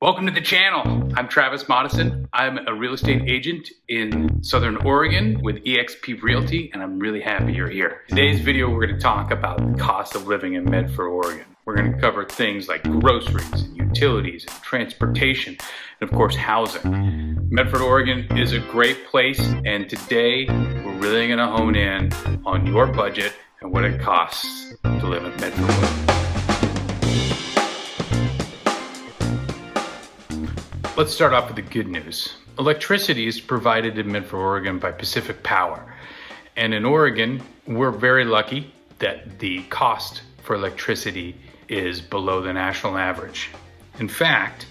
Welcome to the channel. I'm Travis.Moddison. I'm a real estate agent in Southern Oregon with eXp Realty, and I'm really happy you're here. Today's video, we're going to talk about the cost of living in Medford, Oregon. We're going to cover things like groceries and utilities and transportation, and of course, housing. Medford, Oregon is a great place, and today we're really going to hone in on your budget and what it costs to live in Medford, Oregon. Let's start off with the good news. Electricity is provided in Medford, Oregon by Pacific Power. And in Oregon, we're very lucky that the cost for electricity is below the national average. In fact,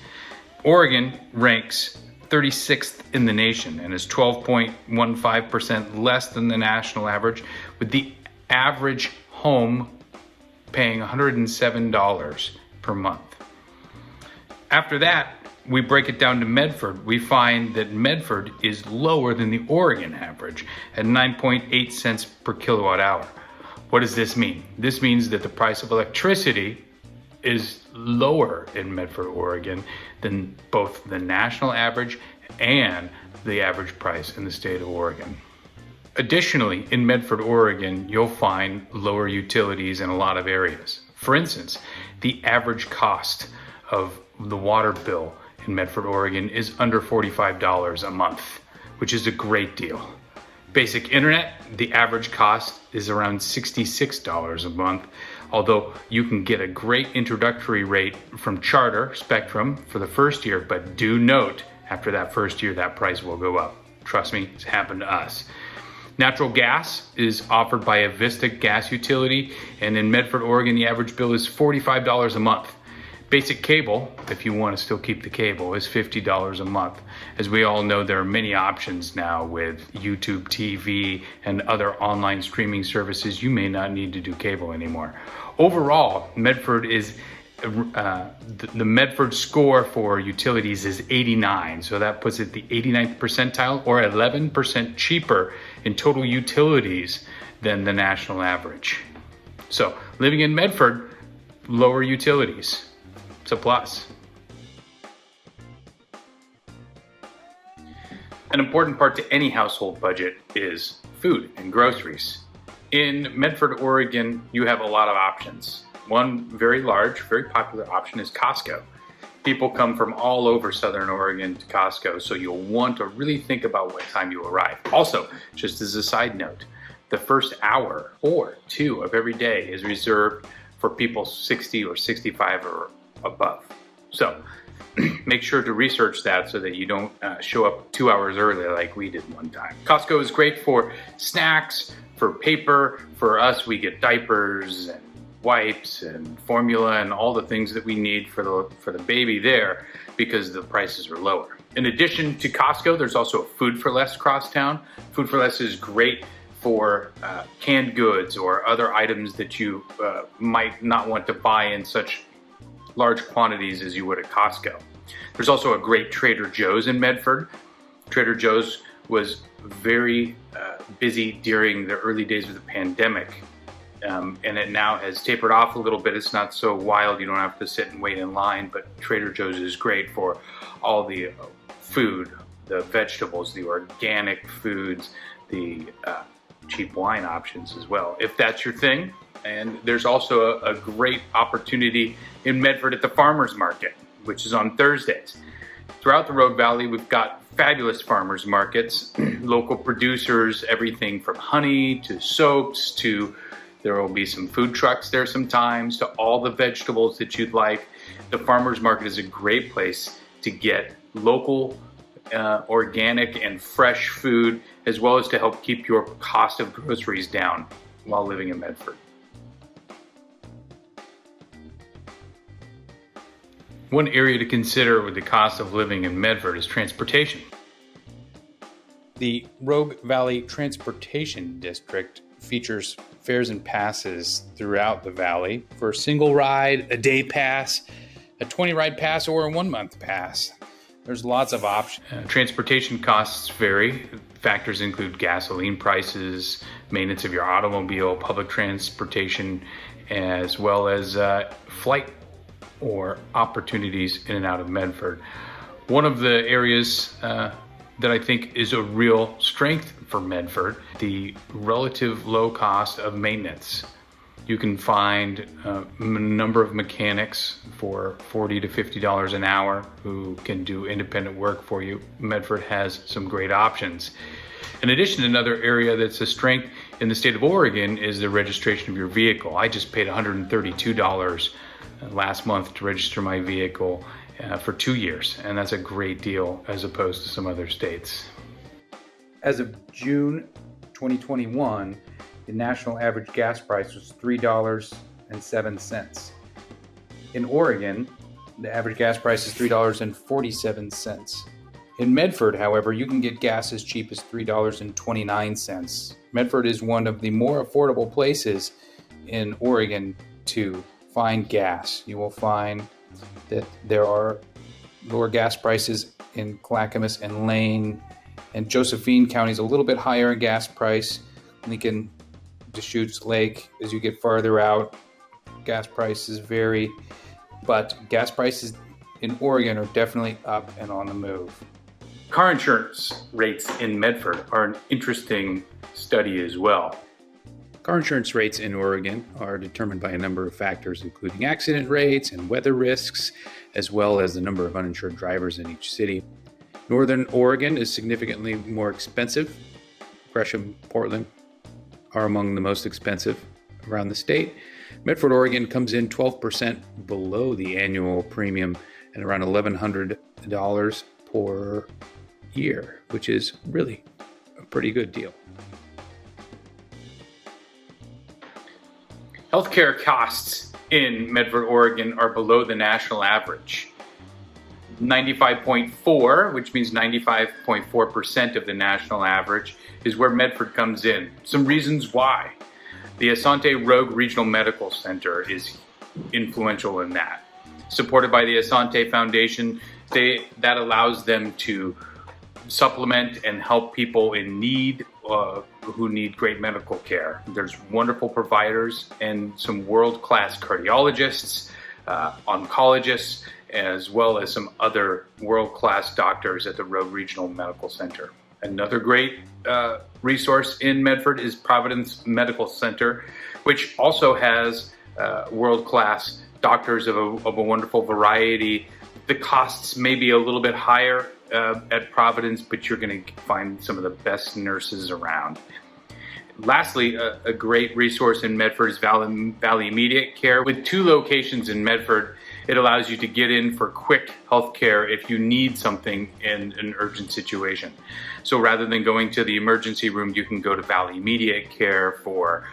Oregon ranks 36th in the nation and is 12.15% less than the national average, with the average home paying $107 per month. After that, we break it down to Medford. We find that Medford is lower than the Oregon average at 9.8 cents per kilowatt hour. What does this mean? This means that the price of electricity is lower in Medford, Oregon than both the national average and the average price in the state of Oregon. Additionally, in Medford, Oregon, you'll find lower utilities in a lot of areas. For instance, the average cost of the water bill in Medford, Oregon is under $45 a month, which is a great deal. Basic internet, the average cost is around $66 a month, although you can get a great introductory rate from Charter Spectrum for the first year, but do note, after that first year, that price will go up. Trust me, it's happened to us. Natural gas is offered by a Vista gas utility, and in Medford, Oregon, the average bill is $45 a month. Basic cable, if you want to still keep the cable, is $50 a month. As we all know, there are many options now with YouTube TV and other online streaming services. You may not need to do cable anymore. Overall, Medford is the Medford score for utilities is 89, so that puts it the 89th percentile, or 11% cheaper in total utilities than the national average. So living in Medford, lower utilities. It's a plus. An important part to any household budget is food and groceries. In Medford, Oregon, you have a lot of options. One very large, very popular option is Costco. People come from all over Southern Oregon to Costco, so you'll want to really think about what time you arrive. Also, just as a side note, the first hour or two of every day is reserved for people 60 or 65 or above. So make sure to research that so that you don't show up 2 hours early like we did one time. Costco is great for snacks, for paper. For us, we get diapers and wipes and formula and all the things that we need for the baby there because the prices are lower. In addition to Costco, there's also a Food for Less crosstown. Food for Less is great for canned goods or other items that you might not want to buy in such large quantities as you would at Costco. There's also a great Trader Joe's in Medford. Trader Joe's was very busy during the early days of the pandemic, and it now has tapered off a little bit. It's not so wild, you don't have to sit and wait in line, but Trader Joe's is great for all the food, the vegetables, the organic foods, the cheap wine options as well, if that's your thing. And there's also a great opportunity in Medford at the farmers market, which is on Thursdays. Throughout the Rogue Valley, we've got fabulous farmers markets, local producers, everything from honey to soaps to, there will be some food trucks there sometimes, to all the vegetables that you'd like. The farmers market is a great place to get local, organic and fresh food, as well as to help keep your cost of groceries down while living in Medford. One area to consider with the cost of living in Medford is transportation. The Rogue Valley Transportation District features fares and passes throughout the valley for a single ride, a day pass, a 20 ride pass, or a 1 month pass. There's lots of options. Transportation costs vary. Factors include gasoline prices, maintenance of your automobile, public transportation, as well as flight or opportunities in and out of Medford. One of the areas that I think is a real strength for Medford, the relative low cost of maintenance. You can find a number of mechanics for $40 to $50 an hour who can do independent work for you. Medford has some great options. In addition, another area that's a strength in the state of Oregon is the registration of your vehicle. I just paid $132 last month to register my vehicle for 2 years, and that's a great deal as opposed to some other states. As of June 2021, the national average gas price was $3.07. In Oregon, the average gas price is $3.47. In Medford, however, you can get gas as cheap as $3.29. Medford is one of the more affordable places in Oregon to find gas. You will find that there are lower gas prices in Clackamas and Lane, and Josephine County is a little bit higher in gas price. Lincoln, Deschutes Lake, as you get farther out, gas prices vary, but gas prices in Oregon are definitely up and on the move. Car insurance rates in Medford are an interesting study as well. Car insurance rates in Oregon are determined by a number of factors, including accident rates and weather risks, as well as the number of uninsured drivers in each city. Northern Oregon is significantly more expensive. Gresham, Portland are among the most expensive around the state. Medford, Oregon comes in 12% below the annual premium at around $1,100 per year, which is really a pretty good deal. Healthcare costs in Medford, Oregon are below the national average. 95.4, which means 95.4% of the national average, is where Medford comes in. Some reasons why. The Asante Rogue Regional Medical Center is influential in that. Supported by the Asante Foundation, that allows them to supplement and help people in need who need great medical care. There's wonderful providers and some world-class cardiologists, oncologists, as well as some other world-class doctors at the Rogue Regional Medical Center. Another great resource in Medford is Providence Medical Center, which also has world-class doctors of a wonderful variety. The costs may be a little bit higher at Providence, but you're going to find some of the best nurses around. Lastly, a great resource in Medford is Valley Immediate Care. With 2 locations in Medford, it allows you to get in for quick health care if you need something in an urgent situation. So rather than going to the emergency room, you can go to Valley Immediate Care for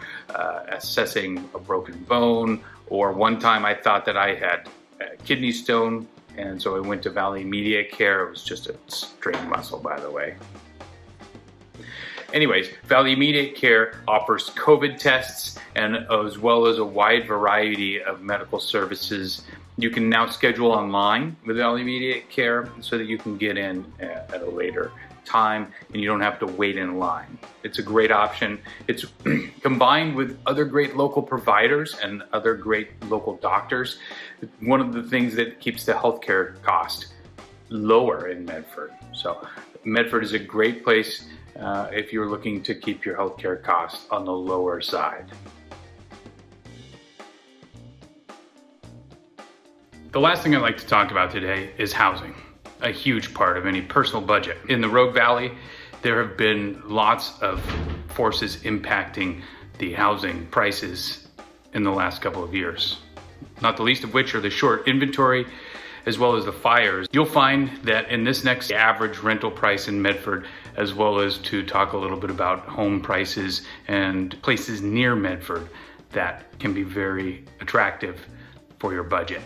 assessing a broken bone, or one time I thought that I had a kidney stone, and so I went to Valley Immediate Care. It was just a strained muscle, by the way. Anyways, Valley Immediate Care offers COVID tests and as well as a wide variety of medical services. You can now schedule online with Valley Immediate Care so that you can get in at a later time and you don't have to wait in line. It's a great option. It's combined with other great local providers and other great local doctors. One of the things that keeps the healthcare cost lower in Medford. So Medford is a great place if you're looking to keep your healthcare costs on the lower side. The last thing I'd like to talk about today is housing, a huge part of any personal budget. In the Rogue Valley, there have been lots of forces impacting the housing prices in the last couple of years, not the least of which are the short inventory as well as the fires. You'll find that in this next average rental price in Medford, as well as to talk a little bit about home prices and places near Medford that can be very attractive for your budget.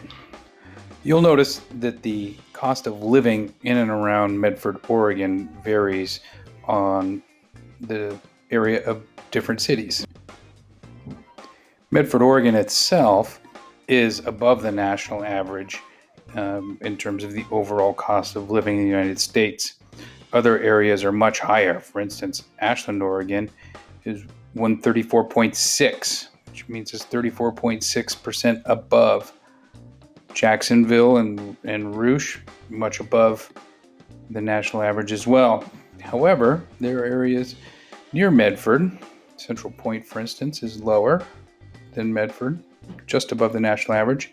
You'll notice that the cost of living in and around Medford, Oregon varies on the area of different cities. Medford, Oregon itself is above the national average in terms of the overall cost of living in the United States. Other areas are much higher. For instance, Ashland, Oregon is 134.6, which means it's 34.6% above Jacksonville and Rouge, much above the national average as well. However, there are areas near Medford. Central Point, for instance, is lower than Medford, just above the national average.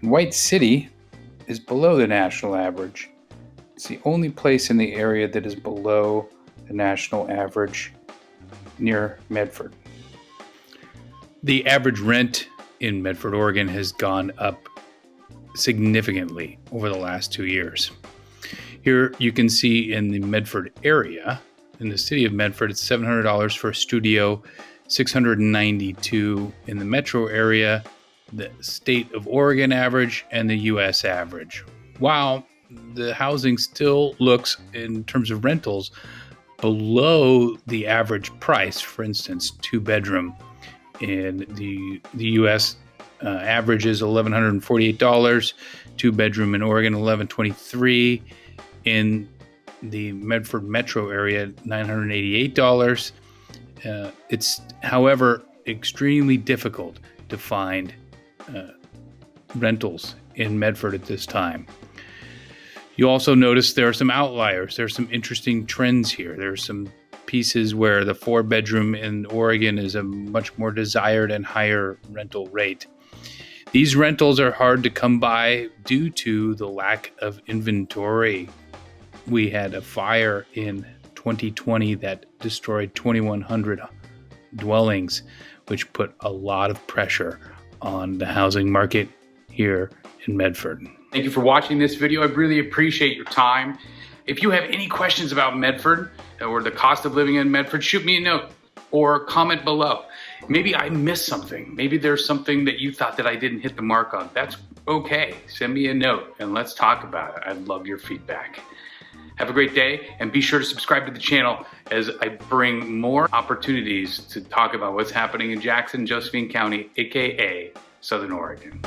And White City is below the national average. It's the only place in the area that is below the national average near Medford. The average rent in Medford, Oregon has gone up significantly over the last 2 years. Here you can see in the Medford area, in the city of Medford, it's $700 for a studio, $692 in the metro area, the state of Oregon average, and the US average. While the housing still looks, in terms of rentals, below the average price. For instance, 2-bedroom in the US average is $1,148, 2-bedroom in Oregon $1,123, in the Medford metro area $988. It's, however, extremely difficult to find rentals in Medford at this time. You also notice there are some outliers. There's some interesting trends here. There's some pieces where the 4-bedroom in Oregon is a much more desired and higher rental rate. These rentals are hard to come by due to the lack of inventory. We had a fire in 2020 that destroyed 2,100 dwellings, which put a lot of pressure on the housing market here in Medford. Thank you for watching this video. I really appreciate your time. If you have any questions about Medford or the cost of living in Medford, shoot me a note or comment below. Maybe I missed something. Maybe there's something that you thought that I didn't hit the mark on. That's okay. Send me a note and let's talk about it. I'd love your feedback. Have a great day, and be sure to subscribe to the channel as I bring more opportunities to talk about what's happening in Jackson, Josephine County, aka Southern Oregon.